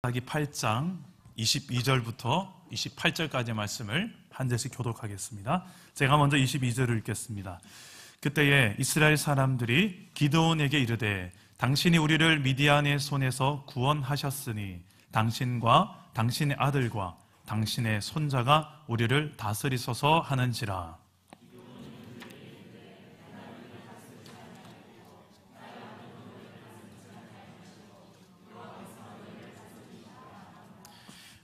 사사기 8장 22절부터 28절까지의 말씀을 한 절씩 교독하겠습니다. 제가 먼저 22절을 읽겠습니다. 그때에 이스라엘 사람들이 기드온에게 이르되 당신이 우리를 미디안의 손에서 구원하셨으니 당신과 당신의 아들과 당신의 손자가 우리를 다스리소서 하는지라.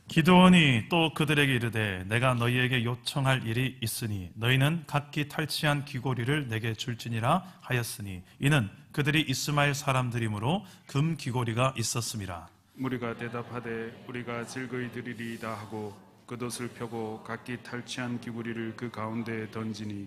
기드온이 또 그들에게 이르되 내가 너희에게 요청할 일이 있으니 너희는 각기 탈취한 귀고리를 내게 줄지니라 하였으니 이는 그들이 이스마엘 사람들이므로 금 귀고리가 있었음이라. 무리가 대답하되 우리가 즐거이 드리리이다 하고 겉옷을 펴고 각기 탈취한 귀고리를 그 가운데에 던지니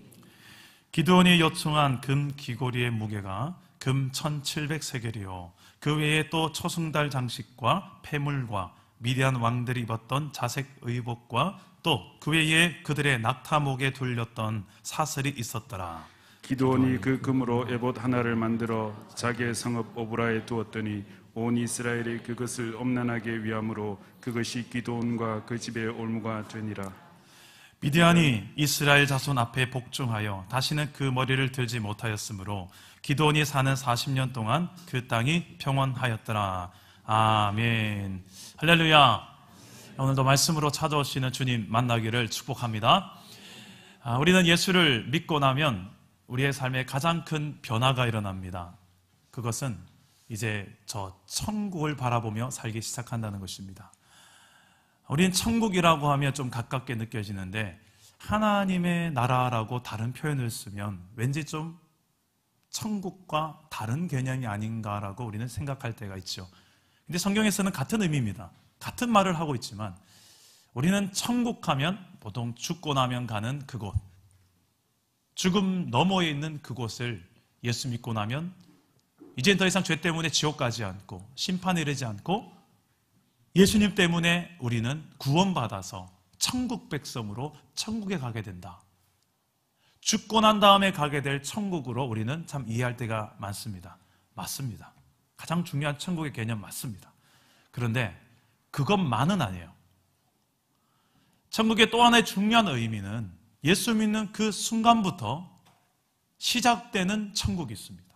기드온이 요청한 금 귀고리의 무게가 금 1700세겔이요 그 외에 또 초승달 장식과 폐물과 미디안 왕들이 입었던 자색 의복과 또 그 외에 그들의 낙타목에 둘렸던 사슬이 있었더라. 기드온이 그 금으로 에봇 하나를 만들어 자기의 성읍 오브라에 두었더니 온 이스라엘이 그것을 엄난하게 위함으로 그것이 기드온과 그 집의 올무가 되니라. 미디안이 이스라엘 자손 앞에 복종하여 다시는 그 머리를 들지 못하였으므로 기드온이 사는 40년 동안 그 땅이 평온하였더라. 아멘. 할렐루야. 오늘도 말씀으로 찾아오시는 주님 만나기를 축복합니다. 우리는 예수를 믿고 나면 우리의 삶에 가장 큰 변화가 일어납니다. 그것은 이제 저 천국을 바라보며 살기 시작한다는 것입니다. 우리는 천국이라고 하면 좀 가깝게 느껴지는데 하나님의 나라라고 다른 표현을 쓰면 왠지 좀 천국과 다른 개념이 아닌가라고 우리는 생각할 때가 있죠. 근데 성경에서는 같은 의미입니다. 같은 말을 하고 있지만 우리는 천국하면 보통 죽고 나면 가는 그곳, 죽음 너머에 있는 그곳을 예수 믿고 나면 이제 더 이상 죄 때문에 지옥 가지 않고 심판에 이르지 않고 예수님 때문에 우리는 구원받아서 천국 백성으로 천국에 가게 된다. 죽고 난 다음에 가게 될 천국으로 우리는 참 이해할 때가 많습니다. 맞습니다. 가장 중요한 천국의 개념 맞습니다. 그런데 그것만은 아니에요. 천국의 또 하나의 중요한 의미는 예수 믿는 그 순간부터 시작되는 천국이 있습니다.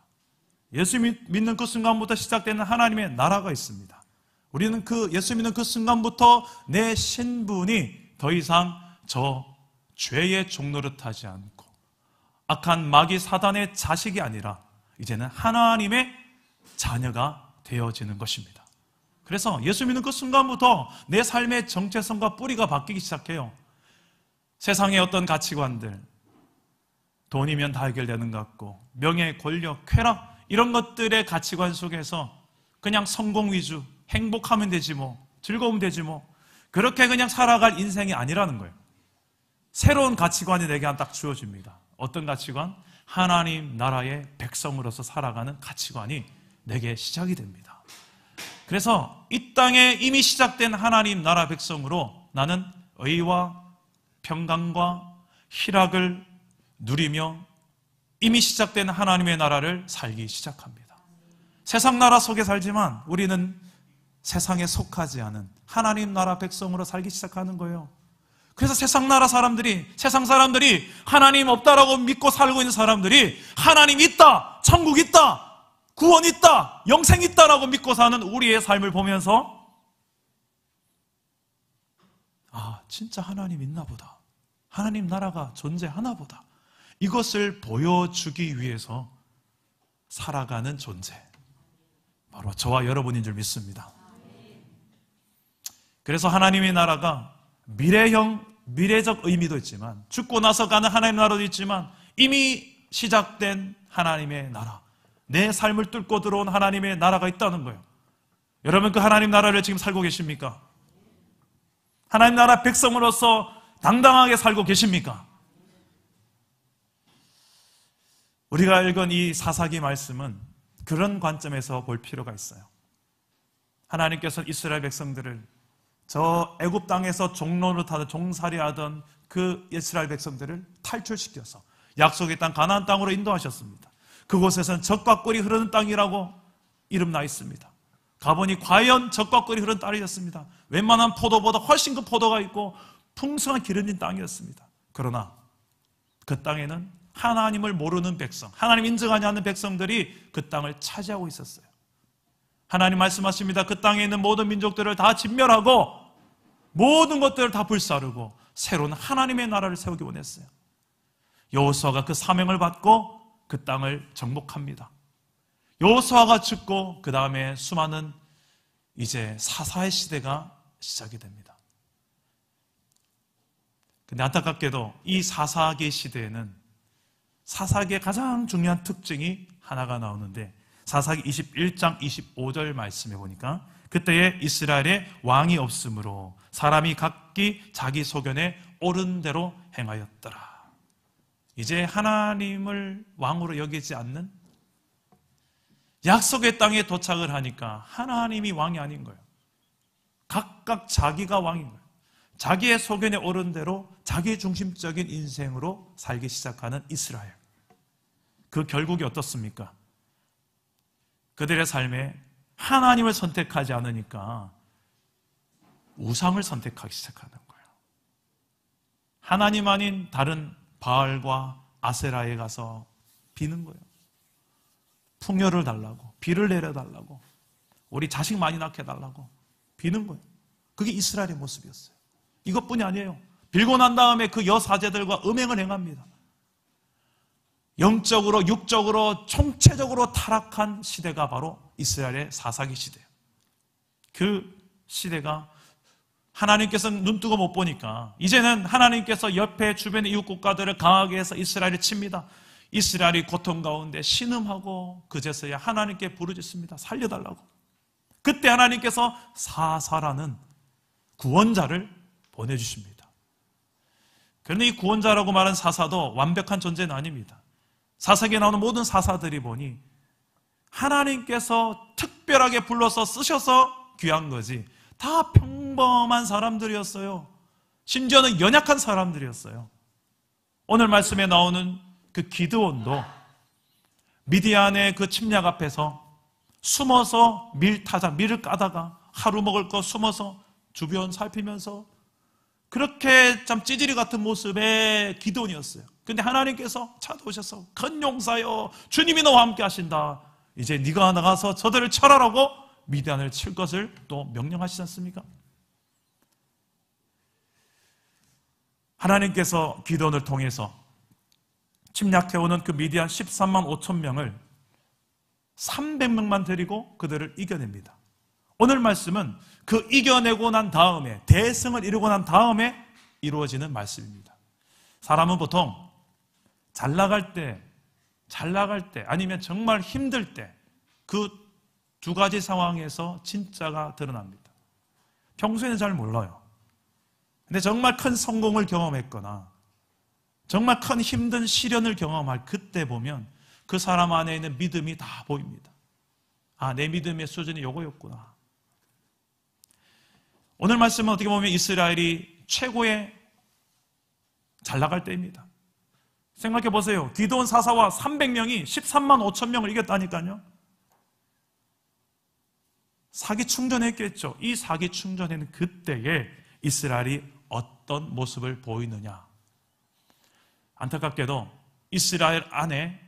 예수 믿는 그 순간부터 시작되는 하나님의 나라가 있습니다. 우리는 예수 믿는 그 순간부터 내 신분이 더 이상 저 죄의 종노릇하지 않고 악한 마귀 사단의 자식이 아니라 이제는 하나님의 자녀가 되어지는 것입니다. 그래서 예수 믿는 그 순간부터 내 삶의 정체성과 뿌리가 바뀌기 시작해요. 세상의 어떤 가치관들, 돈이면 다 해결되는 것 같고 명예, 권력, 쾌락 이런 것들의 가치관 속에서 그냥 성공 위주, 행복하면 되지 뭐, 즐거우면 되지 뭐 그렇게 그냥 살아갈 인생이 아니라는 거예요. 새로운 가치관이 내게 딱 주어집니다. 어떤 가치관? 하나님 나라의 백성으로서 살아가는 가치관이 내게 시작이 됩니다. 그래서 이 땅에 이미 시작된 하나님 나라 백성으로 나는 의와 평강과 희락을 누리며 이미 시작된 하나님의 나라를 살기 시작합니다. 세상 나라 속에 살지만 우리는 세상에 속하지 않은 하나님 나라 백성으로 살기 시작하는 거예요. 그래서 세상 사람들이 하나님 없다라고 믿고 살고 있는 사람들이 하나님 있다, 천국 있다, 구원 있다, 영생 있다라고 믿고 사는 우리의 삶을 보면서 진짜 하나님 있나 보다, 하나님 나라가 존재하나 보다, 이것을 보여주기 위해서 살아가는 존재, 바로 저와 여러분인 줄 믿습니다. 그래서 하나님의 나라가 미래적 의미도 있지만 죽고 나서 가는 하나님의 나라도 있지만 이미 시작된 하나님의 나라, 내 삶을 뚫고 들어온 하나님의 나라가 있다는 거예요. 여러분 그 하나님 나라를 지금 살고 계십니까? 하나님 나라 백성으로서 당당하게 살고 계십니까? 우리가 읽은 이 사사기 말씀은 그런 관점에서 볼 필요가 있어요. 하나님께서 이스라엘 백성들을 저 애굽 땅에서 종노릇하던 종살이하던 그 이스라엘 백성들을 탈출시켜서 약속의 땅 가나안 땅으로 인도하셨습니다. 그곳에서는 젖과 꿀이 흐르는 땅이라고 이름 나 있습니다. 가보니 과연 젖과 꿀이 흐른 땅이었습니다. 웬만한 포도보다 훨씬 그 포도가 있고 풍성한 기름진 땅이었습니다. 그러나 그 땅에는 하나님을 모르는 백성, 하나님 인정하지 않는 백성들이 그 땅을 차지하고 있었어요. 하나님 말씀하십니다. 그 땅에 있는 모든 민족들을 다 진멸하고 모든 것들을 다 불사르고 새로운 하나님의 나라를 세우기 원했어요. 여호수아가 그 사명을 받고 그 땅을 정복합니다. 여호수아가 죽고 그 다음에 수많은 이제 사사의 시대가 시작이 됩니다. 근데 안타깝게도 이 사사기 시대에는 사사기의 가장 중요한 특징이 하나가 나오는데 사사기 21장 25절 말씀해 보니까 그때에 이스라엘에 왕이 없으므로 사람이 각기 자기 소견에 옳은 대로 행하였더라. 이제 하나님을 왕으로 여기지 않는 약속의 땅에 도착을 하니까 하나님이 왕이 아닌 거예요. 각각 자기가 왕인 거예요. 자기의 소견에 옳은 대로 자기 중심적인 인생으로 살기 시작하는 이스라엘. 그 결국이 어떻습니까? 그들의 삶에 하나님을 선택하지 않으니까 우상을 선택하기 시작하는 거예요. 하나님 아닌 다른 바알과 아세라에 가서 비는 거예요. 풍요를 달라고, 비를 내려달라고, 우리 자식 많이 낳게 해달라고 비는 거예요. 그게 이스라엘의 모습이었어요. 이것뿐이 아니에요. 빌고 난 다음에 그 여사제들과 음행을 행합니다. 영적으로, 육적으로, 총체적으로 타락한 시대가 바로 이스라엘의 사사기 시대예요. 그 시대가 하나님께서 눈뜨고 못 보니까 이제는 하나님께서 옆에 주변의 이웃 국가들을 강하게 해서 이스라엘을 칩니다. 이스라엘이 고통 가운데 신음하고 그제서야 하나님께 부르짖습니다. 살려달라고. 그때 하나님께서 사사라는 구원자를 보내주십니다. 그런데 이 구원자라고 말한 사사도 완벽한 존재는 아닙니다. 사사기에 나오는 모든 사사들이 보니 하나님께서 특별하게 불러서 쓰셔서 귀한 거지 다 평범한 사람들이었어요. 심지어는 연약한 사람들이었어요. 오늘 말씀에 나오는 그 기드온도 미디안의 그 침략 앞에서 숨어서 밀을 까다가 하루 먹을 거 숨어서 주변 살피면서 그렇게 참 찌질이 같은 모습의 기드온이었어요. 근데 하나님께서 찾아오셔서 큰 용사여 주님이 너와 함께 하신다. 이제 네가 나가서 저들을 쳐라라고 미디안을 칠 것을 또 명령하시지 않습니까? 하나님께서 기드온을 통해서 침략해오는 그 미디안 13만 5천 명을 300명만 데리고 그들을 이겨냅니다. 오늘 말씀은 그 이겨내고 난 다음에 대승을 이루고 난 다음에 이루어지는 말씀입니다. 사람은 보통 잘 나갈 때 아니면 정말 힘들 때 그 두 가지 상황에서 진짜가 드러납니다. 평소에는 잘 몰라요. 근데 정말 큰 성공을 경험했거나 정말 큰 힘든 시련을 경험할 그때 보면 그 사람 안에 있는 믿음이 다 보입니다. 아, 내 믿음의 수준이 요거였구나. 오늘 말씀은 어떻게 보면 이스라엘이 최고의 잘 나갈 때입니다. 생각해 보세요. 기드온 사사와 300명이 13만 5천 명을 이겼다니까요. 사기 충전했겠죠. 이 사기 충전에는 그때에 이스라엘이 어떤 모습을 보이느냐. 안타깝게도 이스라엘 안에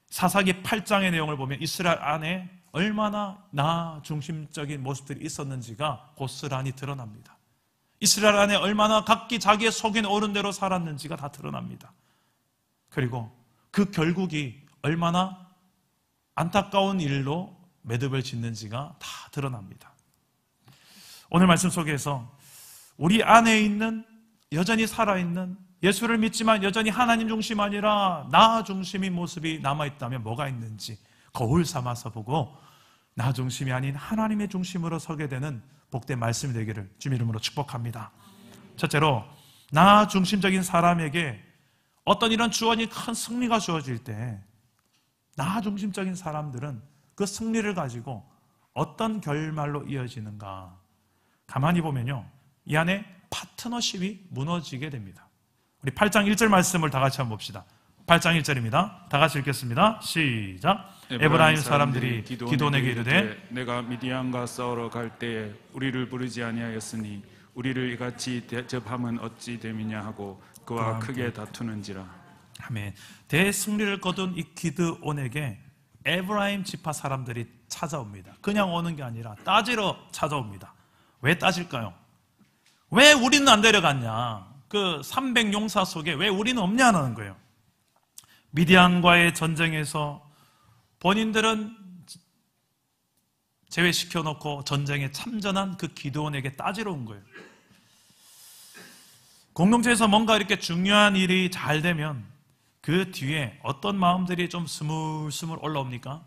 사사기 8장의 내용을 보면 이스라엘 안에 얼마나 나 중심적인 모습들이 있었는지가 고스란히 드러납니다. 이스라엘 안에 얼마나 각기 자기의 속에 오른 대로 살았는지가 다 드러납니다. 그리고 그 결국이 얼마나 안타까운 일로 매듭을 짓는지가 다 드러납니다. 오늘 말씀 속에서 우리 안에 있는 여전히 살아있는 예수를 믿지만 여전히 하나님 중심 아니라 나 중심인 모습이 남아있다면 뭐가 있는지 거울 삼아서 보고 나 중심이 아닌 하나님의 중심으로 서게 되는 복된 말씀이 되기를 주님 이름으로 축복합니다. 첫째로 나 중심적인 사람에게 어떤 이런 주어진 큰 승리가 주어질 때 나 중심적인 사람들은 그 승리를 가지고 어떤 결말로 이어지는가 가만히 보면요 이 안에 파트너십이 무너지게 됩니다. 우리 8장 1절 말씀을 다 같이 한번 봅시다. 8장 1절입니다. 다 같이 읽겠습니다. 시작. 에브라임 사람들이 기드온에게 이르되 내가 미디안과 싸우러 갈 때에 우리를 부르지 아니하였으니 우리를 이같이 대접함은 어찌 됨이냐 하고 그와 크게 다투는지라. 아멘. 대승리를 거둔 이 기드온에게 에브라임 지파 사람들이 찾아옵니다. 그냥 오는 게 아니라 따지러 찾아옵니다. 왜 따질까요? 왜 우리는 안 데려갔냐? 그 300용사 속에 왜 우리는 없냐는 거예요. 미디안과의 전쟁에서 본인들은 제외시켜놓고 전쟁에 참전한 그 기드온에게 따지러 온 거예요. 공동체에서 뭔가 이렇게 중요한 일이 잘 되면 그 뒤에 어떤 마음들이 좀 스물스물 올라옵니까?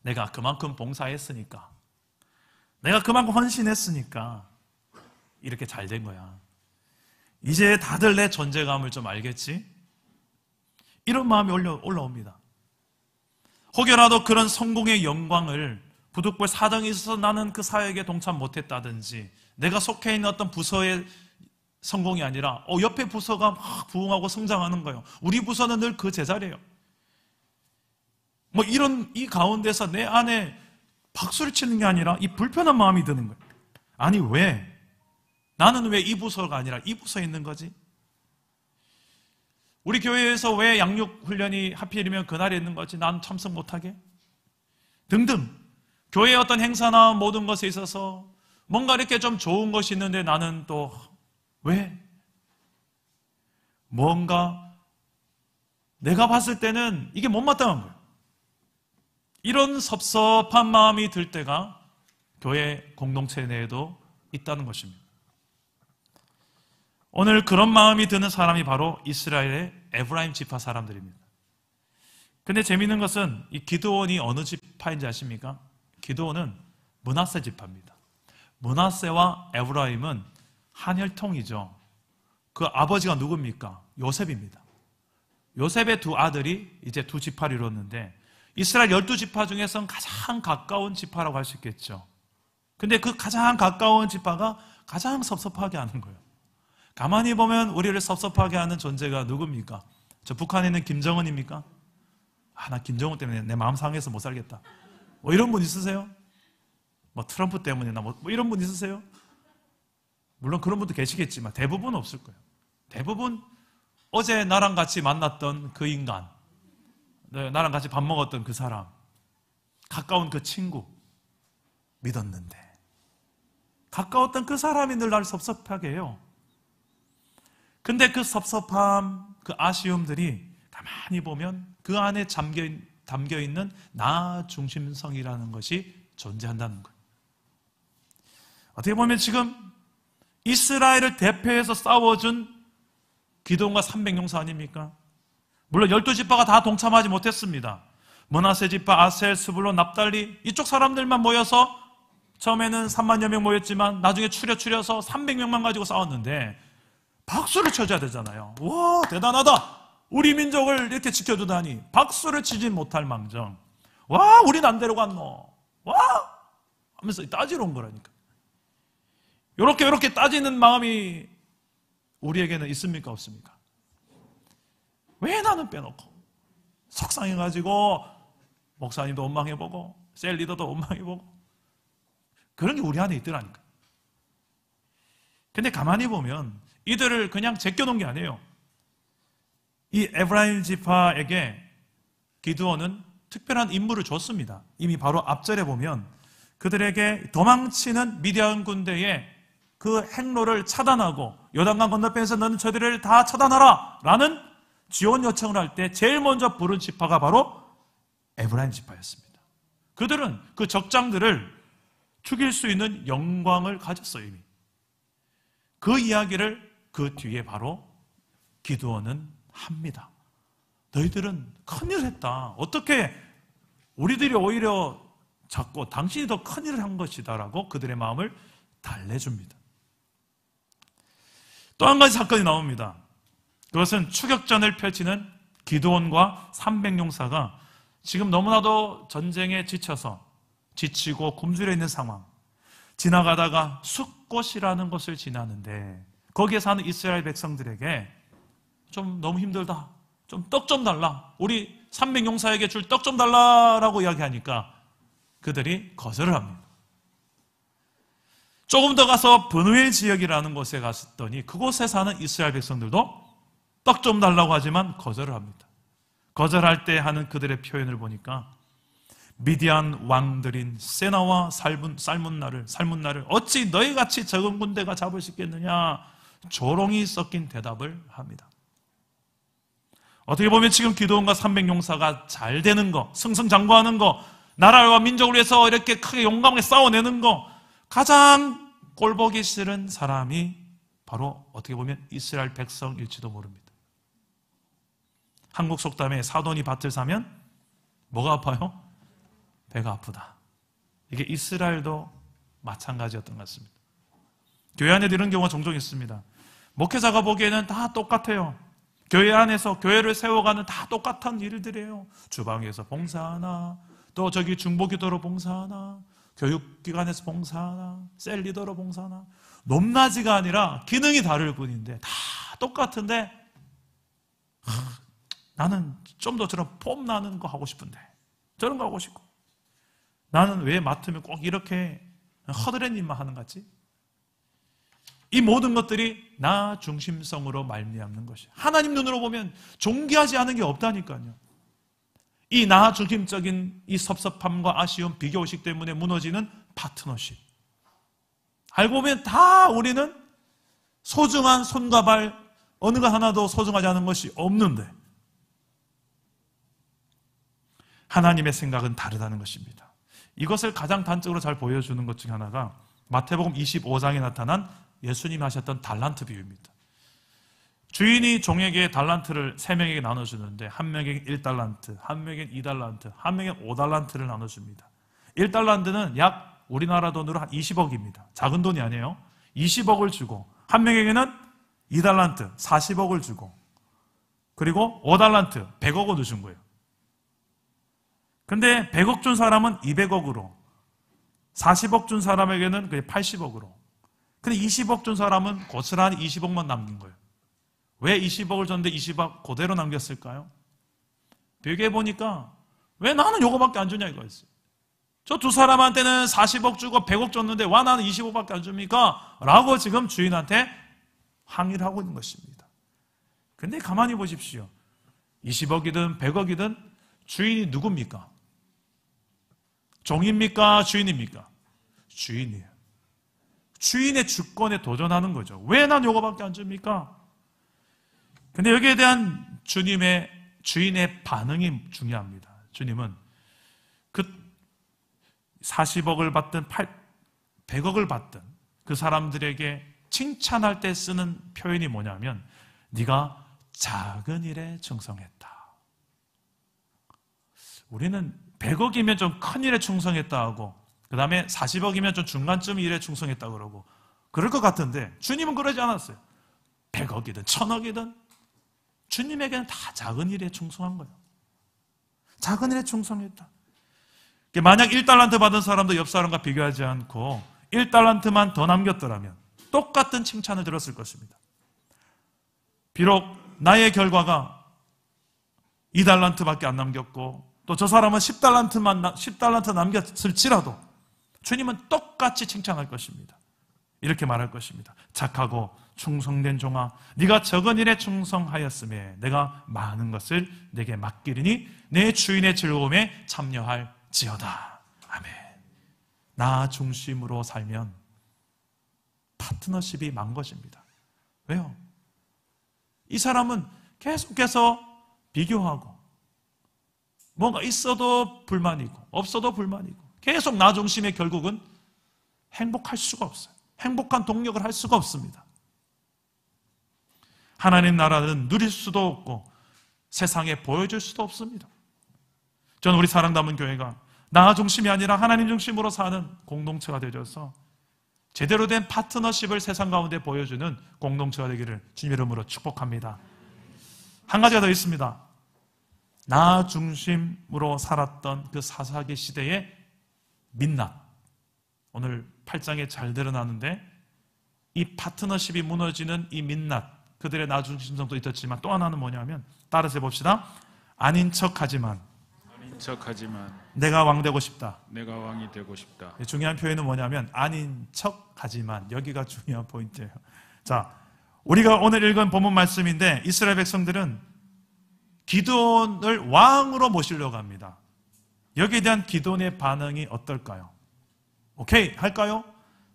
내가 그만큼 봉사했으니까, 내가 그만큼 헌신했으니까 이렇게 잘 된 거야. 이제 다들 내 존재감을 좀 알겠지? 이런 마음이 올라옵니다. 혹여라도 그런 성공의 영광을 부득불 사정이 있어서 나는 그 사역에 동참 못했다든지, 내가 속해 있는 어떤 부서의 성공이 아니라 옆에 부서가 막 부흥하고 성장하는 거예요. 우리 부서는 늘 그 제자리예요. 뭐 이런 이 가운데서 내 안에 박수를 치는 게 아니라 이 불편한 마음이 드는 거예요. 아니 왜? 나는 왜 이 부서가 아니라 이 부서에 있는 거지? 우리 교회에서 왜 양육훈련이 하필이면 그날에 있는 거지? 난 참석 못하게? 등등. 교회의 어떤 행사나 모든 것에 있어서 뭔가 이렇게 좀 좋은 것이 있는데 나는 또 왜? 뭔가 내가 봤을 때는 이게 못마땅한 거예요. 이런 섭섭한 마음이 들 때가 교회 공동체 내에도 있다는 것입니다. 오늘 그런 마음이 드는 사람이 바로 이스라엘의 에브라임 지파 사람들입니다. 근데 재미있는 것은 이 기드온이 어느 지파인지 아십니까? 기드온은 므낫세 지파입니다. 므낫세와 에브라임은 한 혈통이죠. 그 아버지가 누굽니까? 요셉입니다. 요셉의 두 아들이 이제 두 지파를 이뤘는데 이스라엘 12지파 중에서는 가장 가까운 지파라고 할 수 있겠죠. 근데 그 가장 가까운 지파가 가장 섭섭하게 하는 거예요. 가만히 보면 우리를 섭섭하게 하는 존재가 누굽니까? 저 북한에 있는 김정은입니까? 나 김정은 때문에 내 마음 상해서 못 살겠다. 뭐 이런 분 있으세요? 뭐 트럼프 때문이나 뭐 이런 분 있으세요? 물론 그런 분도 계시겠지만 대부분은 없을 거예요. 대부분 어제 나랑 같이 만났던 그 인간, 나랑 같이 밥 먹었던 그 사람, 가까운 그 친구 믿었는데 가까웠던 그 사람이 늘 나를 섭섭하게 해요. 근데 그 섭섭함, 그 아쉬움들이 가만히 보면 그 안에 담겨있는 나 중심성이라는 것이 존재한다는 거예요. 어떻게 보면 지금 이스라엘을 대표해서 싸워준 기드온과 300용사 아닙니까? 물론 12지파가 다 동참하지 못했습니다. 므낫세 지파, 아셀, 스불론, 납달리 이쪽 사람들만 모여서 처음에는 3만여 명 모였지만 나중에 추려서 300명만 가지고 싸웠는데 박수를 쳐줘야 되잖아요. 와, 대단하다. 우리 민족을 이렇게 지켜주다니. 박수를 치진 못할 망정. 와, 우린 안 데려갔노. 와! 하면서 따지러 온 거라니까. 이렇게 따지는 마음이 우리에게는 있습니까? 없습니까? 왜 나는 빼놓고? 속상해가지고 목사님도 원망해보고 셀 리더도 원망해보고 그런 게 우리 안에 있더라니까. 근데 가만히 보면 이들을 그냥 제껴놓은 게 아니에요. 이 에브라임 지파에게 기드온은 특별한 임무를 줬습니다. 이미 바로 앞절에 보면 그들에게 도망치는 미디안 군대의 그 행로를 차단하고 요단강 건너편에서 너는 저들을 다 차단하라 라는 지원 요청을 할 때 제일 먼저 부른 지파가 바로 에브라임 지파였습니다. 그들은 그 적장들을 죽일 수 있는 영광을 가졌어요. 이미. 그 이야기를 그 뒤에 바로 기드온은 합니다. 너희들은 큰일을 했다. 어떻게 우리들이 오히려 작고 당신이 더 큰일을 한 것이다 라고 그들의 마음을 달래줍니다. 또 한 가지 사건이 나옵니다. 그것은 추격전을 펼치는 기드온과 300용사가 지금 너무나도 전쟁에 지치고 굶주려 있는 상황, 지나가다가 숫곳이라는 곳을 지나는데 거기에 사는 이스라엘 백성들에게 좀 너무 힘들다, 좀 떡 좀 달라. 우리 300용사에게 줄 떡 좀 달라라고 이야기하니까 그들이 거절을 합니다. 조금 더 가서 브누엘 지역이라는 곳에 갔더니 그곳에 사는 이스라엘 백성들도 떡 좀 달라고 하지만 거절을 합니다. 거절할 때 하는 그들의 표현을 보니까 미디안 왕들인 세나와 살문나를 어찌 너희같이 적은 군대가 잡을 수 있겠느냐, 조롱이 섞인 대답을 합니다. 어떻게 보면 지금 기드온과 300용사가 잘 되는 거, 승승장구하는 거, 나라와 민족을 위해서 이렇게 크게 용감하게 싸워내는 거, 가장 꼴보기 싫은 사람이 바로 어떻게 보면 이스라엘 백성일지도 모릅니다. 한국 속담에 사돈이 밭을 사면 뭐가 아파요? 배가 아프다. 이게 이스라엘도 마찬가지였던 것 같습니다. 교회 안에도 이런 경우가 종종 있습니다. 목회자가 보기에는 다 똑같아요. 교회 안에서 교회를 세워가는 다 똑같은 일들이에요. 주방에서 봉사하나, 또 저기 중보기도로 봉사하나, 교육기관에서 봉사하나, 셀리더로 봉사하나, 높낮이가 아니라 기능이 다를 뿐인데 다 똑같은데 나는 좀 더 저런 폼 나는 거 하고 싶은데, 저런 거 하고 싶고, 나는 왜 맡으면 꼭 이렇게 허드렛 일만 하는 것 같지? 이 모든 것들이 나 중심성으로 말미암는 것이에요. 하나님 눈으로 보면 존귀하지 않은 게 없다니까요. 이 나 중심적인 이 섭섭함과 아쉬움, 비교의식 때문에 무너지는 파트너십. 알고 보면 다 우리는 소중한 손과 발, 어느 것 하나도 소중하지 않은 것이 없는데 하나님의 생각은 다르다는 것입니다. 이것을 가장 단적으로 잘 보여주는 것 중 하나가 마태복음 25장에 나타난 예수님이 하셨던 달란트 비유입니다. 주인이 종에게 달란트를 3명에게 나눠주는데 한 명에게 1달란트, 한 명에게 2달란트, 한 명에게 5달란트를 나눠줍니다. 1달란트는 약 우리나라 돈으로 한 20억입니다. 작은 돈이 아니에요. 20억을 주고 한 명에게는 2달란트, 40억을 주고, 그리고 5달란트, 100억을 준 거예요. 근데 100억 준 사람은 200억으로, 40억 준 사람에게는 80억으로, 근데 20억 준 사람은 고스란히 20억만 남긴 거예요. 왜 20억을 줬는데 20억 그대로 남겼을까요? 비교해 보니까 왜 나는 요거밖에 안 주냐 이거였어요. 저 두 사람한테는 40억 주고 100억 줬는데 왜 나는 20억밖에 안 줍니까? 라고 지금 주인한테 항의를 하고 있는 것입니다. 근데 가만히 보십시오. 20억이든 100억이든 주인이 누굽니까? 종입니까? 주인입니까? 주인이에요. 주인의 주권에 도전하는 거죠. 왜 난 요거밖에 안 줍니까? 근데 여기에 대한 주인의 반응이 중요합니다. 주님은 그 40억을 받든 100억을 받든 그 사람들에게 칭찬할 때 쓰는 표현이 뭐냐면 네가 작은 일에 충성했다. 우리는 100억이면 좀 큰 일에 충성했다 하고 그 다음에 40억이면 좀 중간쯤 일에 충성했다 그러고 그럴 것 같은데 주님은 그러지 않았어요. 100억이든 1000억이든 주님에게는 다 작은 일에 충성한 거예요. 작은 일에 충성했다. 만약 1달란트 받은 사람도 옆 사람과 비교하지 않고 1달란트만 더 남겼더라면 똑같은 칭찬을 들었을 것입니다. 비록 나의 결과가 2달란트밖에 안 남겼고 또 저 사람은 10달란트 남겼을지라도 주님은 똑같이 칭찬할 것입니다. 이렇게 말할 것입니다. 착하고 충성된 종아, 네가 적은 일에 충성하였음에 내가 많은 것을 내게 맡기리니 내 주인의 즐거움에 참여할지어다. 아멘. 나 중심으로 살면 파트너십이 만 것입니다. 왜요? 이 사람은 계속해서 비교하고 뭔가 있어도 불만이고 없어도 불만이고 계속 나 중심의 결국은 행복할 수가 없어요. 행복한 동력을 할 수가 없습니다. 하나님 나라는 누릴 수도 없고 세상에 보여줄 수도 없습니다. 저는 우리 사랑담은 교회가 나 중심이 아니라 하나님 중심으로 사는 공동체가 되어서 제대로 된 파트너십을 세상 가운데 보여주는 공동체가 되기를 주님 이름으로 축복합니다. 한 가지가 더 있습니다. 나 중심으로 살았던 그 사사기 시대의 민낯, 오늘 8장에 잘 드러나는데 이 파트너십이 무너지는 이 민낯, 그들의 나 중심성도 있었지만 또 하나는 뭐냐면 따라서 해봅시다. 아닌 척하지만 내가 왕 되고 싶다. 내가 왕이 되고 싶다. 중요한 표현은 뭐냐면 아닌 척하지만, 여기가 중요한 포인트예요. 자, 우리가 오늘 읽은 본문 말씀인데 이스라엘 백성들은 기드온을 왕으로 모시려고 합니다. 여기에 대한 기드온의 반응이 어떨까요? 오케이, 할까요?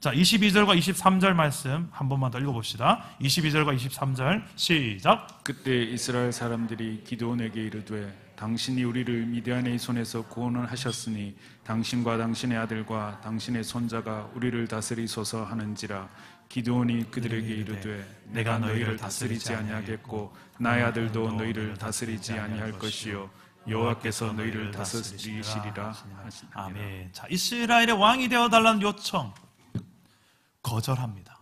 자, 22절과 23절 말씀 한 번만 더 읽어봅시다. 22절과 23절 시작. 그때 이스라엘 사람들이 기드온에게 이르되 당신이 우리를 미디안의 손에서 구원을 하셨으니 당신과 당신의 아들과 당신의 손자가 우리를 다스리소서 하는지라. 기드온이 그들에게 이르되 내가 너희를 다스리지 아니하겠고 나의 아들도 너희를 다스리지 아니할 것이요 여호와께서 너희를 다스리시리라 하시니라. 아멘. 자, 이스라엘의 왕이 되어달라는 요청 거절합니다.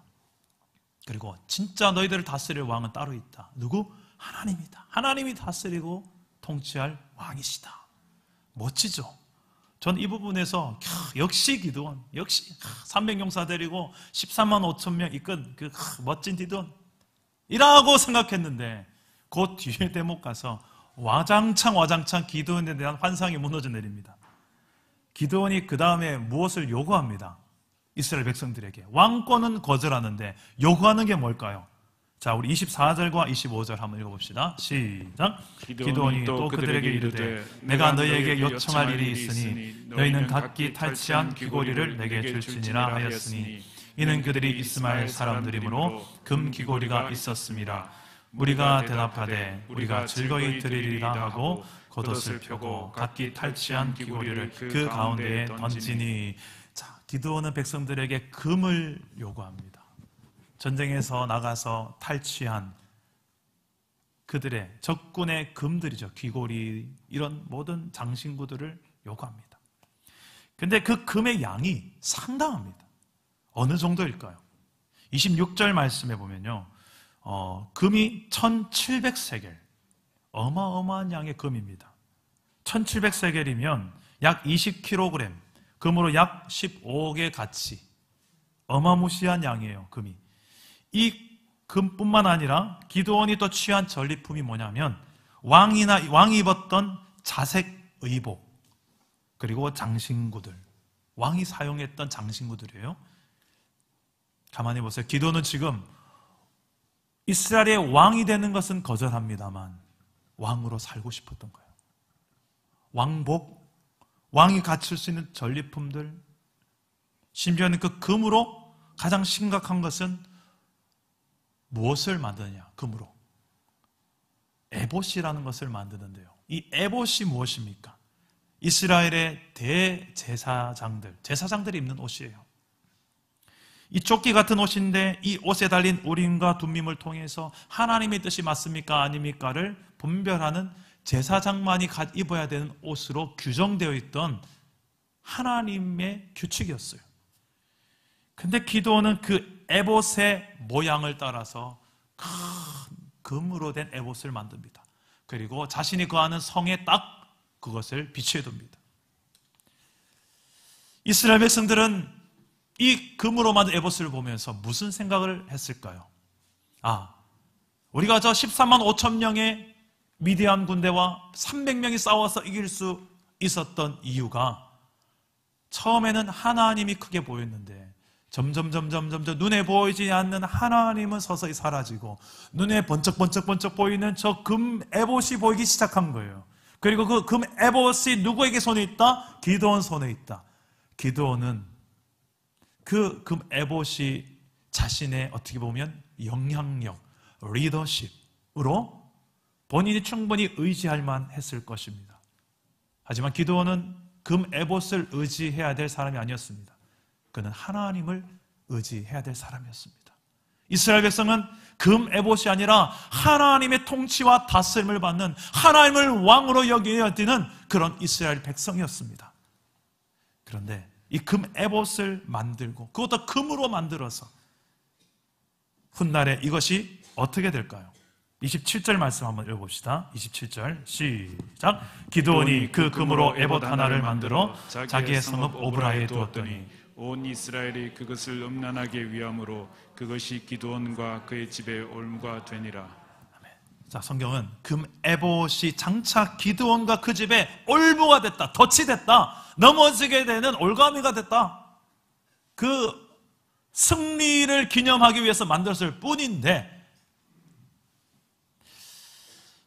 그리고 진짜 너희들을 다스릴 왕은 따로 있다. 누구? 하나님이다. 하나님이 다스리고 통치할 왕이시다. 멋지죠? 전 이 부분에서 역시 기드온, 역시 300용사 데리고 13만 5천 명 이끈 그 멋진 기드온 이라고 생각했는데 그 뒤에 대목 가서 와장창 기드온에 대한 환상이 무너져 내립니다. 기드온이 그 다음에 무엇을 요구합니다. 이스라엘 백성들에게 왕권은 거절하는데 요구하는 게 뭘까요? 자, 우리 24절과 25절 한번 읽어봅시다. 시작. 기드온이 또 그들에게 이르되 내가 너희에게 요청할 일이 있으니 너희는 각기 탈취한 귀고리를 내게 줄지니라 하였으니 이는 그들이 이스마엘 사람들이므로 금 귀고리가 있었음이라. 우리가 대답하되 우리가 즐거이 드리리라 하고 겉옷을 펴고 각기 탈취한 귀고리를 그 가운데에 던지니. 자, 기드온은 백성들에게 금을 요구합니다. 전쟁에서 나가서 탈취한 그들의 적군의 금들이죠. 귀고리, 이런 모든 장신구들을 요구합니다. 근데 그 금의 양이 상당합니다. 어느 정도일까요? 26절 말씀에 보면요, 금이 1700세겔, 어마어마한 양의 금입니다. 1700세겔이면 약 20kg, 금으로 약 15억의 가치, 어마무시한 양이에요. 금이. 이 금뿐만 아니라 기드온이 또 취한 전리품이 뭐냐면 왕이 입었던 자색 의복, 그리고 장신구들, 왕이 사용했던 장신구들이에요. 가만히 보세요. 기드온은 지금 이스라엘의 왕이 되는 것은 거절합니다만 왕으로 살고 싶었던 거예요. 왕복, 왕이 갖출 수 있는 전리품들, 심지어는 그 금으로 가장 심각한 것은 무엇을 만드느냐? 금으로 에봇이라는 것을 만드는데요. 이 에봇이 무엇입니까? 이스라엘의 대제사장들, 제사장들이 입는 옷이에요. 이 조끼 같은 옷인데 이 옷에 달린 우림과 둠밈을 통해서 하나님의 뜻이 맞습니까? 아닙니까를 분별하는 제사장만이 입어야 되는 옷으로 규정되어 있던 하나님의 규칙이었어요. 근데 기드온은 그 에봇의 모양을 따라서 큰 금으로 된 에봇을 만듭니다. 그리고 자신이 거하는 성에 딱 그것을 비추어 둡니다. 이스라엘 백성들은 이 금으로 만든 에봇을 보면서 무슨 생각을 했을까요? 우리가 저 13만 5천 명의 미디안 군대와 300명이 싸워서 이길 수 있었던 이유가 처음에는 하나님이 크게 보였는데 점점 눈에 보이지 않는 하나님은 서서히 사라지고 눈에 번쩍번쩍 보이는 저 금 에봇이 보이기 시작한 거예요. 그리고 그 금 에봇이 누구에게 손에 있다? 기드온 손에 있다. 기드온은 그 금 에봇이 자신의 어떻게 보면 영향력, 리더십으로 본인이 충분히 의지할 만했을 것입니다. 하지만 기드온은 금 에봇을 의지해야 될 사람이 아니었습니다. 그는 하나님을 의지해야 될 사람이었습니다. 이스라엘 백성은 금 에봇이 아니라 하나님의 통치와 다스림을 받는, 하나님을 왕으로 여겨야 되는 그런 이스라엘 백성이었습니다. 그런데 이 금 에봇을 만들고 그것도 금으로 만들어서 훗날에 이것이 어떻게 될까요? 27절 말씀 한번 읽어봅시다. 27절 시작. 기드온이 그 금으로 에봇 하나를 만들어 자기의 성읍 오브라에 두었더니 온 이스라엘이 그것을 음란하게 위함으로 그것이 기드온과 그의 집의 올무가 되니라. 자, 성경은 금 에봇이 장차 기드온과 그 집에 올무가 됐다, 덫이 됐다, 넘어지게 되는 올가미가 됐다. 그 승리를 기념하기 위해서 만들었을 뿐인데,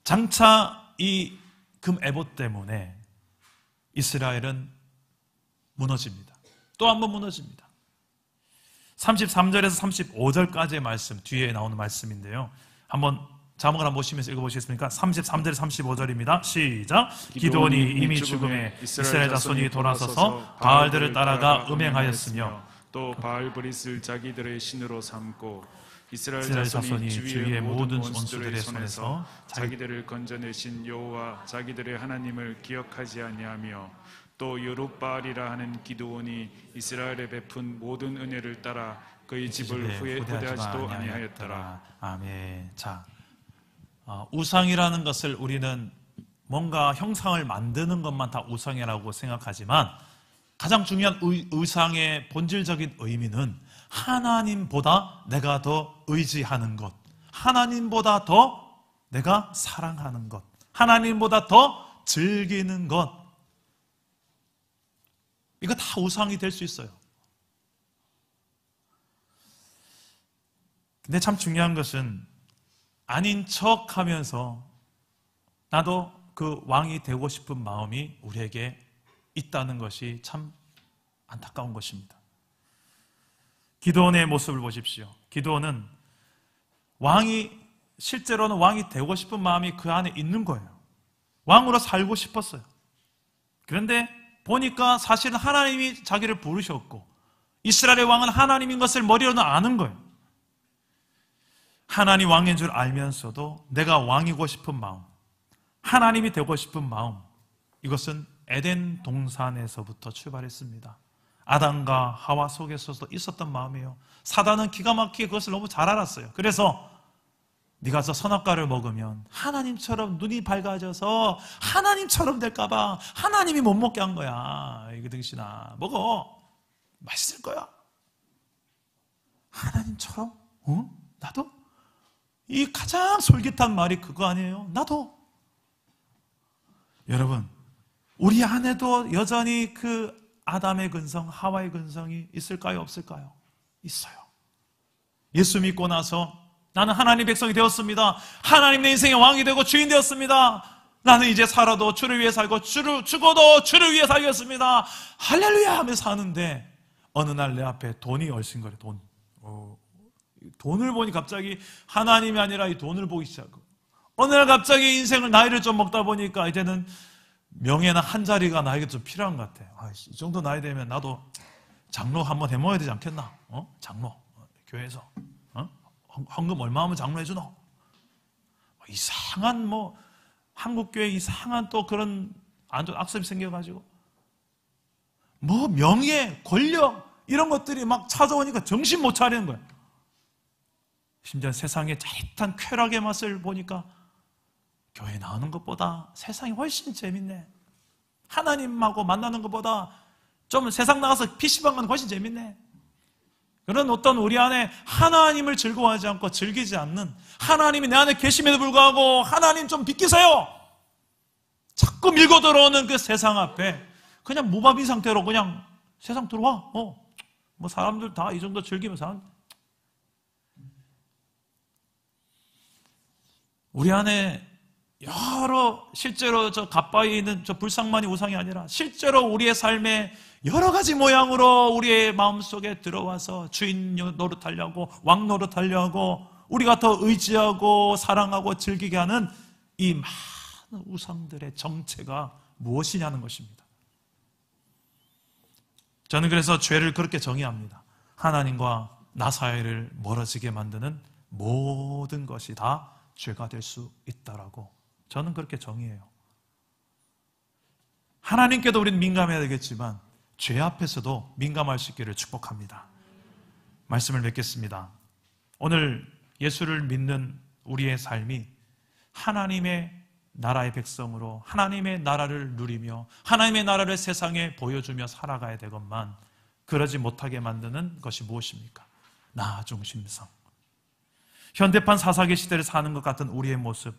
장차 이 금 에봇 때문에 이스라엘은 무너집니다. 또 한 번 무너집니다. 33절에서 35절까지의 말씀, 뒤에 나오는 말씀인데요. 한번 자막을 한번 보시면서 읽어보시겠습니까? 33절 35절입니다. 시작. 기드온이 이미 죽음에 이스라엘 자손이 돌아서서 바알들을 따라가 음행하였으며 또 바알브릿을 자기들의 신으로 삼고 이스라엘 이스라엘 자손이 자손이 주위의 모든 원수들의 원수들의 손에서 손에서 자기들을 건져내신 여호와 자기들의 하나님을 기억하지 아니하며 또 여룻바알이라 하는 기드온이 이스라엘에 베푼 모든 은혜를 따라 그의 집을 후회하지도 아니하였더라. 아멘. 자, 우상이라는 것을 우리는 뭔가 형상을 만드는 것만 다 우상이라고 생각하지만, 가장 중요한 우상의 본질적인 의미는 하나님보다 내가 더 의지하는 것, 하나님보다 더 내가 사랑하는 것, 하나님보다 더 즐기는 것, 이거 다 우상이 될 수 있어요. 근데 참 중요한 것은 아닌 척 하면서 나도 그 왕이 되고 싶은 마음이 우리에게 있다는 것이 참 안타까운 것입니다. 기드온의 모습을 보십시오. 기드온은 실제로는 왕이 되고 싶은 마음이 그 안에 있는 거예요. 왕으로 살고 싶었어요. 그런데 보니까 사실은 하나님이 자기를 부르셨고 이스라엘의 왕은 하나님인 것을 머리로는 아는 거예요. 하나님 왕인 줄 알면서도 내가 왕이고 싶은 마음, 하나님이 되고 싶은 마음, 이것은 에덴 동산에서부터 출발했습니다. 아담과 하와 속에서도 있었던 마음이에요. 사단은 기가 막히게 그것을 너무 잘 알았어요. 그래서 네가 저 선악과를 먹으면 하나님처럼 눈이 밝아져서 하나님처럼 될까봐 하나님이 못 먹게 한 거야. 이거 등신아, 먹어. 맛있을 거야. 하나님처럼? 나도? 이 가장 솔깃한 말이 그거 아니에요? 나도. 여러분, 우리 안에도 여전히 그 아담의 근성, 하와의 근성이 있을까요? 없을까요? 있어요. 예수 믿고 나서 나는 하나님 백성이 되었습니다. 하나님 내 인생의 왕이 되고 주인 되었습니다. 나는 이제 살아도 주를 위해 살고 죽어도 주를 위해 살겠습니다. 할렐루야 하면서 사는데 어느 날 내 앞에 돈이 얼씬거려. 돈을 보니 갑자기 하나님이 아니라 이 돈을 보기 시작하고, 어느 날 갑자기 인생을 나이를 좀 먹다 보니까 이제는 명예나 한 자리가 나에게 좀 필요한 것 같아. 이 정도 나이 되면 나도 장로 한번 해먹어야 되지 않겠나? 장로 교회에서 헌금 얼마 하면 장로 해주노? 이상한 한국교회 이상한 또 그런 안 좋은 악습이 생겨가지고 명예, 권력 이런 것들이 막 찾아오니까 정신 못 차리는 거야. 심지어 세상의 짜릿한 쾌락의 맛을 보니까 교회 나오는 것보다 세상이 훨씬 재밌네. 하나님하고 만나는 것보다 좀 세상 나가서 PC방 가는 거 훨씬 재밌네. 그런 어떤 우리 안에 하나님을 즐거워하지 않고 즐기지 않는, 하나님이 내 안에 계심에도 불구하고 하나님 좀 비키세요 자꾸 밀고 들어오는 그 세상 앞에 그냥 무방비 상태로 그냥 세상 들어와. 사람들 다 이 정도 즐기면 우리 안에 실제로 저 갓바위에 있는 저 불상만이 우상이 아니라 실제로 우리의 삶에 여러 가지 모양으로 우리의 마음속에 들어와서 주인 노릇하려고, 왕 노릇하려고, 우리가 더 의지하고 사랑하고 즐기게 하는 이 많은 우상들의 정체가 무엇이냐는 것입니다. 저는 그래서 죄를 그렇게 정의합니다. 하나님과 나 사이를 멀어지게 만드는 모든 것이 다 죄가 될 수 있다라고 저는 그렇게 정의해요. 하나님께도 우리는 민감해야 되겠지만 죄 앞에서도 민감할 수 있기를 축복합니다. 말씀을 맺겠습니다. 오늘 예수를 믿는 우리의 삶이 하나님의 나라의 백성으로 하나님의 나라를 누리며 하나님의 나라를 세상에 보여주며 살아가야 되건만, 그러지 못하게 만드는 것이 무엇입니까? 나 중심성. 현대판 사사기 시대를 사는 것 같은 우리의 모습,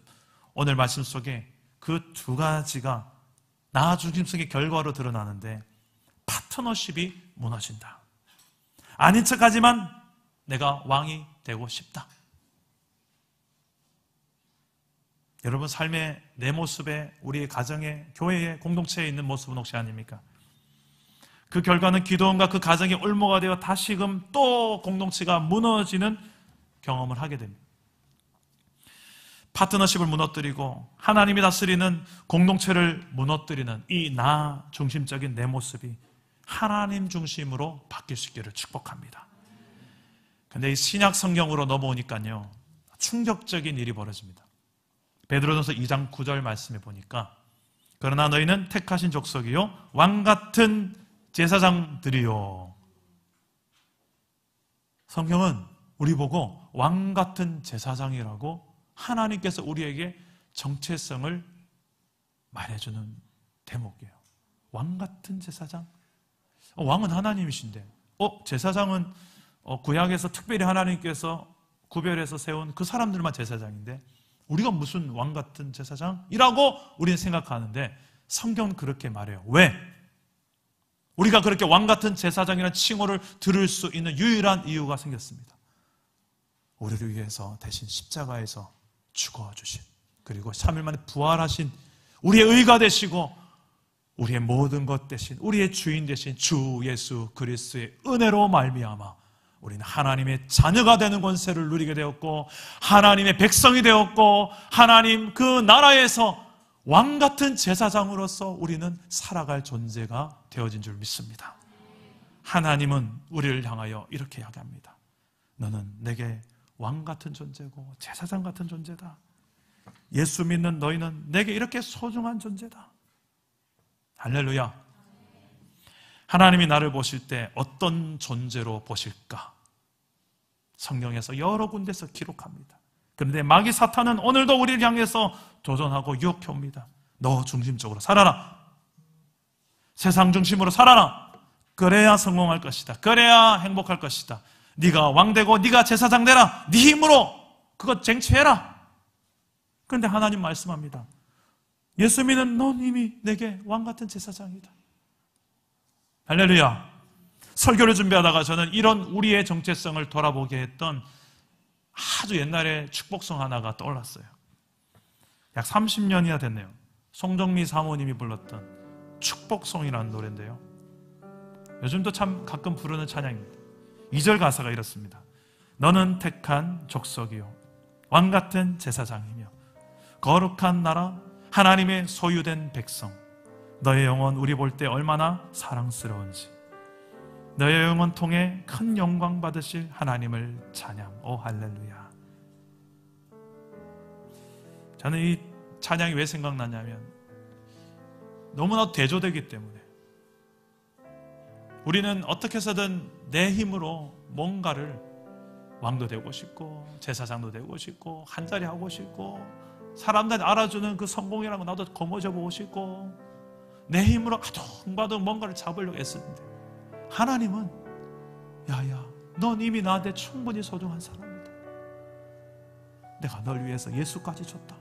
오늘 말씀 속에 그 두 가지가 나 중심성의 결과로 드러나는데, 파트너십이 무너진다. 아닌 척하지만 내가 왕이 되고 싶다. 여러분 삶의 내 모습에, 우리의 가정에, 교회에, 공동체에 있는 모습은 혹시 아닙니까? 그 결과는 기도원과 그 가정이 올무가 되어 다시금 또 공동체가 무너지는 경험을 하게 됩니다. 파트너십을 무너뜨리고 하나님이 다스리는 공동체를 무너뜨리는 이 나 중심적인 내 모습이 하나님 중심으로 바뀔 수 있기를 축복합니다. 근데 이 신약 성경으로 넘어오니까요, 충격적인 일이 벌어집니다. 베드로전서 2장 9절 말씀에 보니까, 그러나 너희는 택하신 족속이요 왕같은 제사장들이요. 성경은 우리 보고 왕같은 제사장이라고 하나님께서 우리에게 정체성을 말해주는 대목이에요. 왕같은 제사장? 왕은 하나님이신데, 제사장은 구약에서 특별히 하나님께서 구별해서 세운 그 사람들만 제사장인데 우리가 무슨 왕같은 제사장이라고 우리는 생각하는데, 성경은 그렇게 말해요. 왜? 우리가 그렇게 왕같은 제사장이라는 칭호를 들을 수 있는 유일한 이유가 생겼습니다. 우리를 위해서 대신 십자가에서 죽어주신, 그리고 3일 만에 부활하신 우리의 의가 되시고 우리의 모든 것 대신, 우리의 주인 되신 주 예수 그리스도의 은혜로 말미암아 우리는 하나님의 자녀가 되는 권세를 누리게 되었고, 하나님의 백성이 되었고, 하나님 그 나라에서 왕같은 제사장으로서 우리는 살아갈 존재가 되어진 줄 믿습니다. 하나님은 우리를 향하여 이렇게 이야기합니다. 너는 내게 왕같은 존재고 제사장 같은 존재다. 예수 믿는 너희는 내게 이렇게 소중한 존재다. 할렐루야. 하나님이 나를 보실 때 어떤 존재로 보실까? 성경에서 여러 군데서 기록합니다. 그런데 마귀 사탄은 오늘도 우리를 향해서 도전하고 유혹해 옵니다. 너 중심적으로 살아라. 세상 중심으로 살아라. 그래야 성공할 것이다. 그래야 행복할 것이다. 네가 왕되고 네가 제사장 되라. 네 힘으로 그것 쟁취해라. 그런데 하나님 말씀합니다. 예수 믿는 넌 이미 내게 왕같은 제사장이다. 할렐루야. 설교를 준비하다가 저는 이런 우리의 정체성을 돌아보게 했던 아주 옛날에 축복송 하나가 떠올랐어요. 약 30년이나 됐네요. 송정미 사모님이 불렀던 축복송이라는 노래인데요, 요즘도 참 가끔 부르는 찬양입니다. 2절 가사가 이렇습니다. 너는 택한 족속이요 왕같은 제사장이며 거룩한 나라 하나님의 소유된 백성, 너의 영혼 우리 볼 때 얼마나 사랑스러운지, 너의 영혼 통해 큰 영광 받으실 하나님을 찬양. 오 할렐루야. 저는 이 찬양이 왜 생각나냐면, 너무나도 대조되기 때문에 우리는 어떻게 해서든 내 힘으로 뭔가를 왕도 되고 싶고 제사장도 되고 싶고 한자리 하고 싶고 사람들이 알아주는 그 성공이라는 거 나도 거머쥐어 보고 싶고 내 힘으로 아둥바둥 뭔가를 잡으려고 애쓰는데, 하나님은 야야 넌 이미 나한테 충분히 소중한 사람이다. 내가 널 위해서 예수까지 줬다.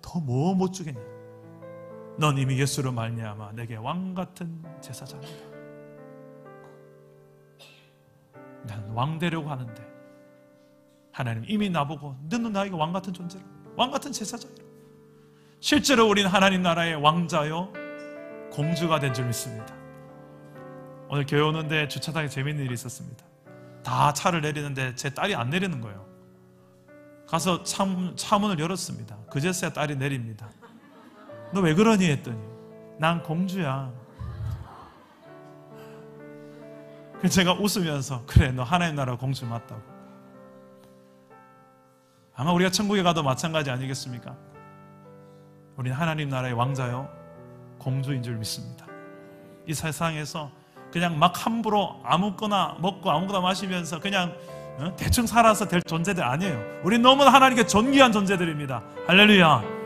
더 뭐 못 주겠냐. 넌 이미 예수로 말미암아 내게 왕같은 제사장이다. 나는 왕 되려고 하는데 하나님 이미 나보고 너는 나에게 왕같은 존재라, 왕같은 제사장이라. 실제로 우리는 하나님 나라의 왕자요 공주가 된 줄 믿습니다. 오늘 교회 오는데 주차장에 재밌는 일이 있었습니다. 다 차를 내리는데 제 딸이 안 내리는 거예요. 가서 차문을 열었습니다. 그제서야 딸이 내립니다. 너 왜 그러니 했더니 난 공주야. 그래서 제가 웃으면서 그래 너 하나님 나라 공주 맞다고. 아마 우리가 천국에 가도 마찬가지 아니겠습니까? 우리는 하나님 나라의 왕자요 공주인 줄 믿습니다. 이 세상에서 그냥 막 함부로 아무거나 먹고 아무거나 마시면서 그냥 대충 살아서 될 존재들 아니에요. 우린 너무나 하나님께 존귀한 존재들입니다. 할렐루야.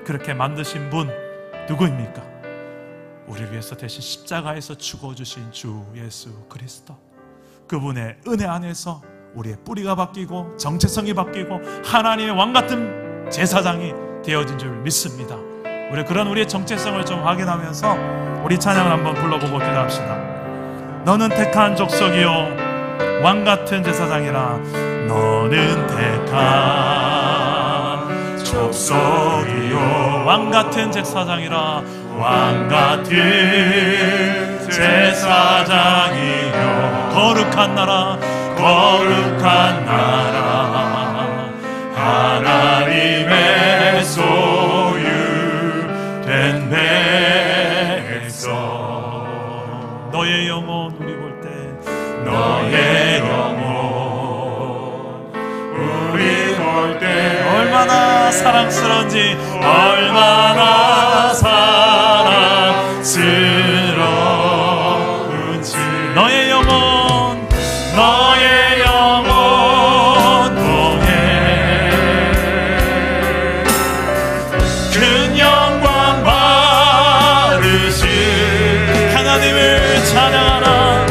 그렇게 만드신 분 누구입니까? 우리를 위해서 대신 십자가에서 죽어주신 주 예수 그리스도. 그분의 은혜 안에서 우리의 뿌리가 바뀌고 정체성이 바뀌고 하나님의 왕같은 제사장이 되어진 줄 믿습니다. 우리 그런 우리의 정체성을 좀 확인하면서 우리 찬양을 한번 불러보고 기도합시다. 너는 택한 족속이요 왕같은 제사장이라. 너는 택한 족속이요 왕같은 제사장이라. 왕같은 제사장이요 거룩한 나라 거룩한 나라 하나님의 소유된 백성. 너의 영혼 우리 볼 때 너의 영혼 우리 볼 때 얼마나 사랑스러운지 얼마나 사랑스러운지. 너의 영혼 너의 영혼 통해 큰 영광 받으신 하나님을 찬양하라.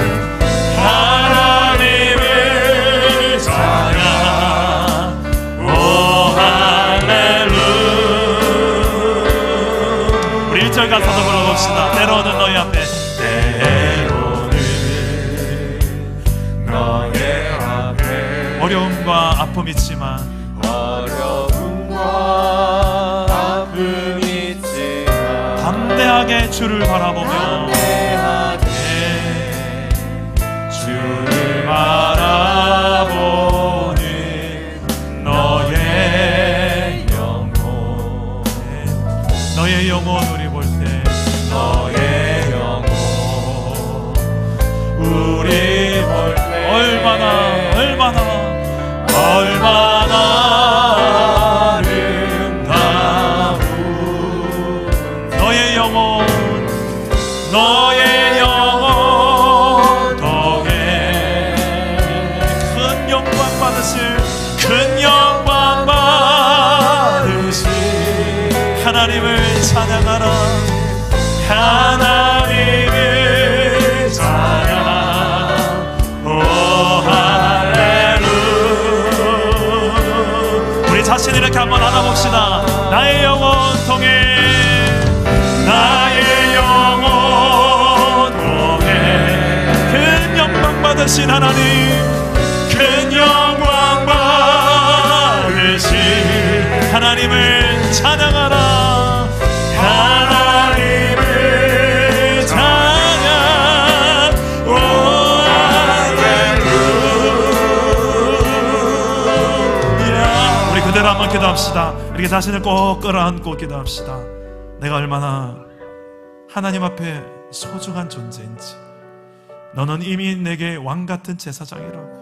하나님을 찬양. 오 할렐루야. 우리 1절 가사도 불러봅시다. 때로는 너희 앞에 어려움과 아픔이 있지만 담대하게 주를 바라보며 주를 바라보는 너의 영혼. 너의 영혼 우리 볼 때 너의 영혼 우리 볼 때 얼마나 아름다운 너의 영혼 너의 영혼 덕에 큰 영광 받으실 하나님을 찬양하라. 하나님을 찬양. 자신을 이렇게 한번 알아봅시다. 나의 영혼 통해 나의 영혼 통해 큰 영광 받으신 하나님 큰 영광 받으신 하나님을 찬양하라. 하나님을 찬양. 오 그대로 한번 기도합시다. 이렇게 자신을 꼭 끌어안고 기도합시다. 내가 얼마나 하나님 앞에 소중한 존재인지. 너는 이미 내게 왕같은 제사장이라고.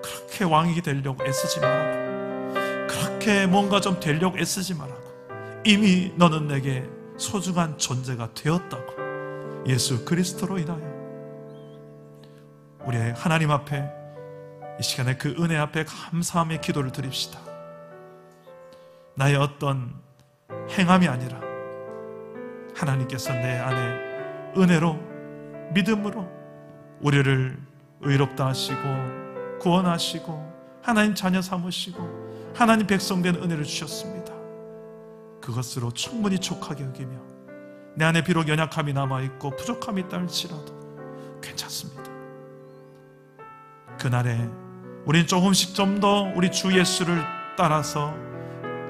그렇게 왕이 되려고 애쓰지 말라고. 그렇게 뭔가 좀 되려고 애쓰지 말라고. 이미 너는 내게 소중한 존재가 되었다고. 예수 그리스도로 인하여. 우리 하나님 앞에 이 시간에 그 은혜 앞에 감사함의 기도를 드립시다. 나의 어떤 행함이 아니라 하나님께서 내 안에 은혜로 믿음으로 우리를 의롭다 하시고 구원하시고 하나님 자녀 삼으시고 하나님 백성 된 은혜를 주셨습니다. 그것으로 충분히 족하게 여기며 내 안에 비록 연약함이 남아있고 부족함이 있다 할지라도 괜찮습니다. 그날에 우린 조금씩 좀 더 우리 주 예수를 따라서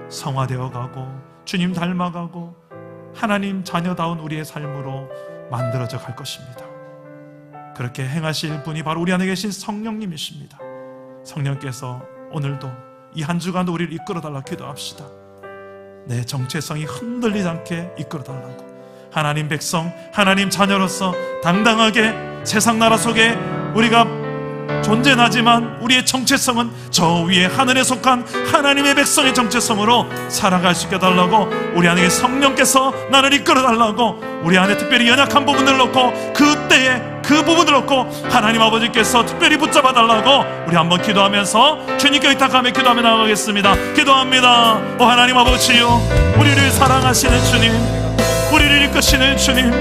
성화되어 가고 주님 닮아가고 하나님 자녀다운 우리의 삶으로 만들어져 갈 것입니다. 그렇게 행하실 분이 바로 우리 안에 계신 성령님이십니다. 성령께서 오늘도 이 한 주간도 우리를 이끌어달라 기도합시다. 내 정체성이 흔들리지 않게 이끌어달라고. 하나님 백성, 하나님 자녀로서 당당하게 세상 나라 속에 우리가 존재하지만 우리의 정체성은 저 위에 하늘에 속한 하나님의 백성의 정체성으로 살아갈 수 있게 해달라고. 우리 안에 성령께서 나를 이끌어달라고. 우리 안에 특별히 연약한 부분을 놓고 그때에 그 부분을 놓고 하나님 아버지께서 특별히 붙잡아달라고 우리 한번 기도하면서 주님께 의탁하며 기도하며 나가겠습니다. 기도합니다. 오 하나님 아버지요, 우리를 사랑하시는 주님, 우리를 이끄시는 주님,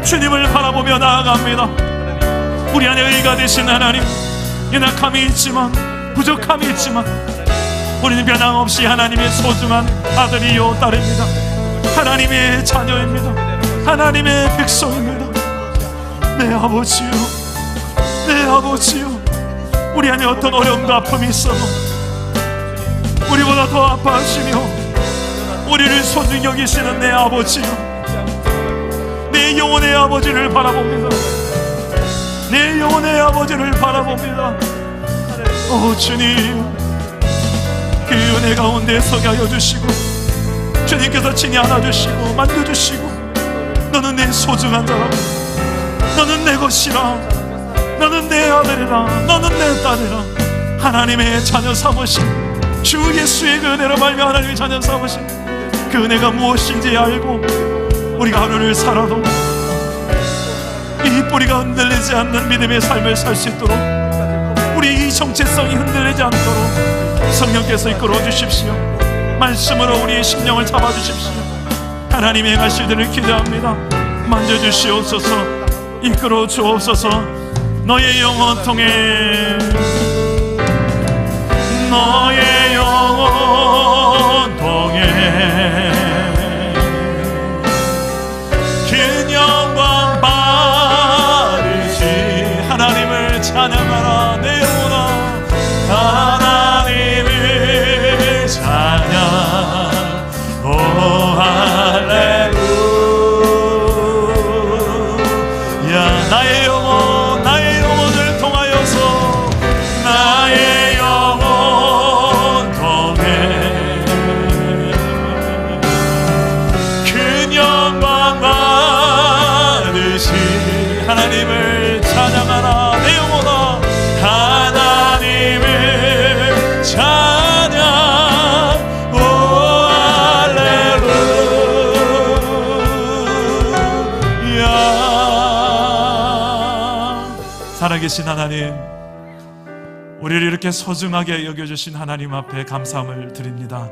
주님을 바라보며 나아갑니다. 우리 안에 의가 되신 하나님, 연약함이 있지만 부족함이 있지만 우리는 변함없이 하나님의 소중한 아들이요 딸입니다. 하나님의 자녀입니다. 하나님의 백성입니다. 내 아버지요, 내 아버지요, 우리 안에 어떤 어려움과 아픔이 있어도 우리보다 더 아파하시며 우리를 소중히 여기시는 내 아버지요, 내 영혼의 아버지를 바라봅니다. 내 영혼의 아버지를 바라봅니다. 오 주님, 그 은혜 가운데 서게 하여 주시고 주님께서 친히 안아주시고 만져주시고, 너는 내 소중한 자라고, 너는 내 것이라, 너는 내 아들이라, 너는 내 딸이라. 하나님의 자녀 삼으신 주 예수의 그 은혜로 말미암아 하나님의 자녀 삼으신 그 은혜가 무엇인지 알고 우리가 하루를 살아도 이 뿌리가 흔들리지 않는 믿음의 삶을 살 수 있도록, 우리 이 정체성이 흔들리지 않도록 성령께서 이끌어 주십시오. 말씀으로 우리의 심령을 잡아주십시오. 하나님의 행하실 일을 기대합니다. 만져주시옵소서, 이끌어 주옵소서. 너의 영혼 통해, 너의 영혼 통해 긴 영광 받으시 하나님을 찬양하라. 내 영혼아, 하나님을 찬양. 오 할렐루야. 나의 영혼, 나의 영혼을 통하여서, 나의 영혼 통해 큰 영광 받으시 하나님을 찬양하라. 내 영혼아, 하나님을 찬양. 오 할렐루야. 살아계신 하나님, 우리를 이렇게 소중하게 여겨주신 하나님 앞에 감사함을 드립니다.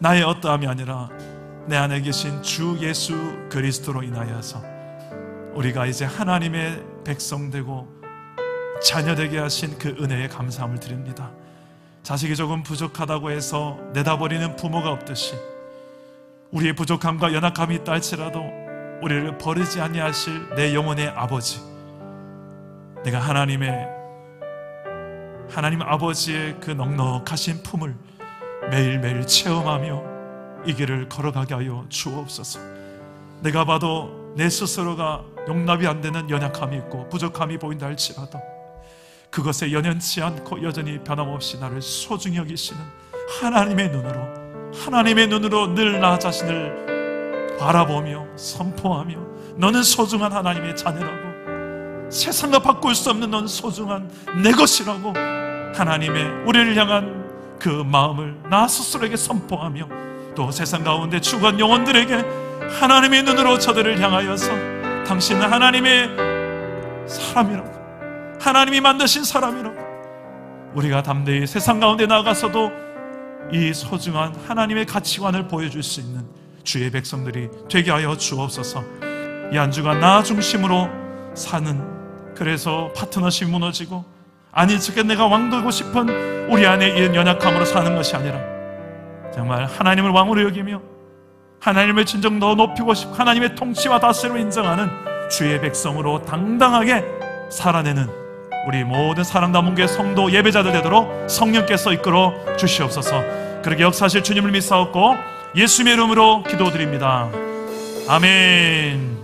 나의 어떠함이 아니라 내 안에 계신 주 예수 그리스도로 인하여서 우리가 이제 하나님의 백성되고 자녀되게 하신 그 은혜에 감사함을 드립니다. 자식이 조금 부족하다고 해서 내다버리는 부모가 없듯이 우리의 부족함과 연약함이 있다 할지라도 우리를 버리지 아니하실 내 영혼의 아버지, 내가 하나님 아버지의 그 넉넉하신 품을 매일매일 체험하며 이 길을 걸어가게 하여 주옵소서. 내가 봐도 내 스스로가 용납이 안 되는 연약함이 있고 부족함이 보인다 할지라도 그것에 연연치 않고 여전히 변함없이 나를 소중히 여기시는 하나님의 눈으로 늘 나 자신을 바라보며 선포하며, 너는 소중한 하나님의 자녀라고, 세상과 바꿀 수 없는 넌 소중한 내 것이라고 하나님의 우리를 향한 그 마음을 나 스스로에게 선포하며, 또 세상 가운데 죽은 영혼들에게 하나님의 눈으로 저들을 향하여서 당신은 하나님의 사람이라고, 하나님이 만드신 사람이라고 우리가 담대히 세상 가운데 나가서도 이 소중한 하나님의 가치관을 보여줄 수 있는 주의 백성들이 되게 하여 주옵소서. 이 한 주간 나 중심으로 사는, 그래서 파트너십이 무너지고 아니 저게 내가 왕되고 싶은 우리 안에 이은 연약함으로 사는 것이 아니라 정말 하나님을 왕으로 여기며 하나님을 진정 더 높이고 싶고 하나님의 통치와 다스림을 인정하는 주의 백성으로 당당하게 살아내는 우리 모든 사랑남은 교회 성도 예배자들 되도록 성령께서 이끌어 주시옵소서. 그렇게 역사하실 주님을 믿사옵고 예수님의 이름으로 기도드립니다. 아멘.